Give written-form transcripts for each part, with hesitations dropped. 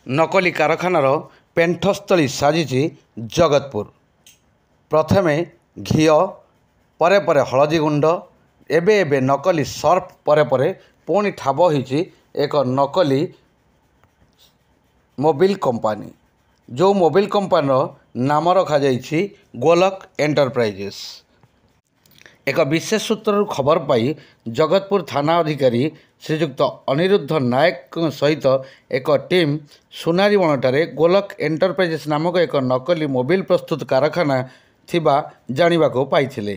नकली कारखानार पेंठस्थली साजिची जगतपुर। प्रथमे घी परे परे हलदी गुंड एबे एबे नकली सर्फ परे परे पुणी ठाब होईची एक नकली मोबिल कंपानी। जो मोबिल कंपानी नाम रखा जाइछि गोलक एंटरप्राइजेस। एक विशेष सूत्र खबर पाई जगतपुर थाना अधिकारी श्रीजुक्त अनिरुद्ध नायक सहित एक टीम सुनारीबणटारे गोलक एंटरप्राइजेस नामक एक नकली मोबिल प्रस्तुत कारखाना थिबा जानिबाको पाइथिले।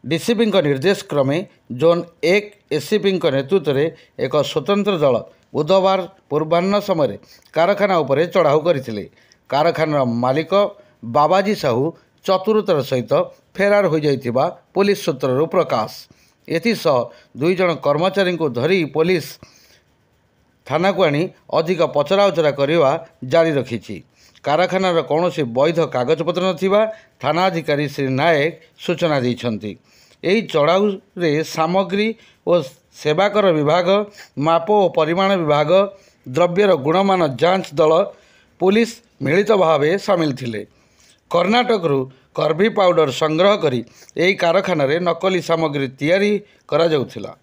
डीसीपी निर्देश क्रमे जोन 1 एसीपी नेतृत्व में एक स्वतंत्र दल बुधवार पूर्वाह्न समय कारखाना उपरे चढ़ाऊ करथिले। कारखानार मालिक बाबाजी साहू चतुरतार सहित फेरार हो जाइथिबा पुलिस सूत्ररु प्रकाश। एथिसह 2 जन कर्मचारी को धरी पुलिस थाना को आनी अधिक पचराउचरा करवा जारी रखिछि। कारखानार कौनसी वैध कागजपत्र नथिबा थाना अधिकारी श्री नायक सूचना दैछन्ति। एही चढ़ाऊ रे सामग्री और सेवाकर विभाग, माप और परिमाण विभाग, द्रव्यर गुणमान जांच दल, पुलिस मिलित भावे सामिल थिले। कर्णाटकरू कर्भी पाउडर संग्रह करी एही कारखाना रे नकली सामग्री तैयारी करा जाउथिला।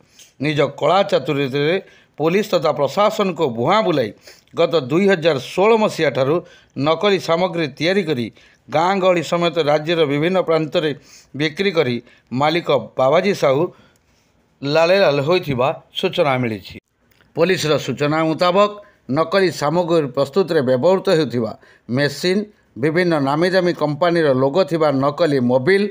निज कला चातुर्य पुलिस तथा प्रशासन को भुआ बुलाई गत 2016 मसीहा ठारू नकली सामग्री तैयारी करी गाँ गहली समेत राज्यर विभिन्न प्रांत में बिक्री करी मालिक बाबाजी साहू लाले लाल होइथिबा सूचना मिली। पुलिस सूचना मुताबक नकली सामग्री प्रस्तुत रे व्यवहृत होइथिबा मेसीन, विभिन्न नामी दामी कंपानीर लोगो थिबा नकली मोबिल,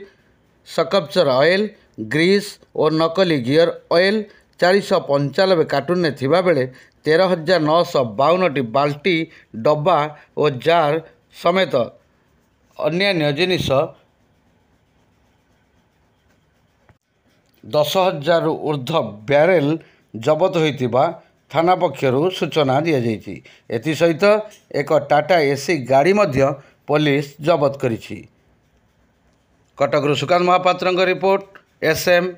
स्कल्पचर ऑयल, ग्रीस और नकली गियर ऑयल 495 कार्टून ने थिबा बेले 13,952 बाल्टी, डब्बा और जार समेत अन्य जिनिस 10,000 ऊर्ध्व बैरेल जबत होइतिबा थाना पक्षरु सूचना दिया जाइछि। एथि सहित एक टाटा एसी गाड़ी मध्य पुलिस जबत करिछि। कटकरू सुकांत महापात्रଙ୍କ रिपोर्ट एसएम।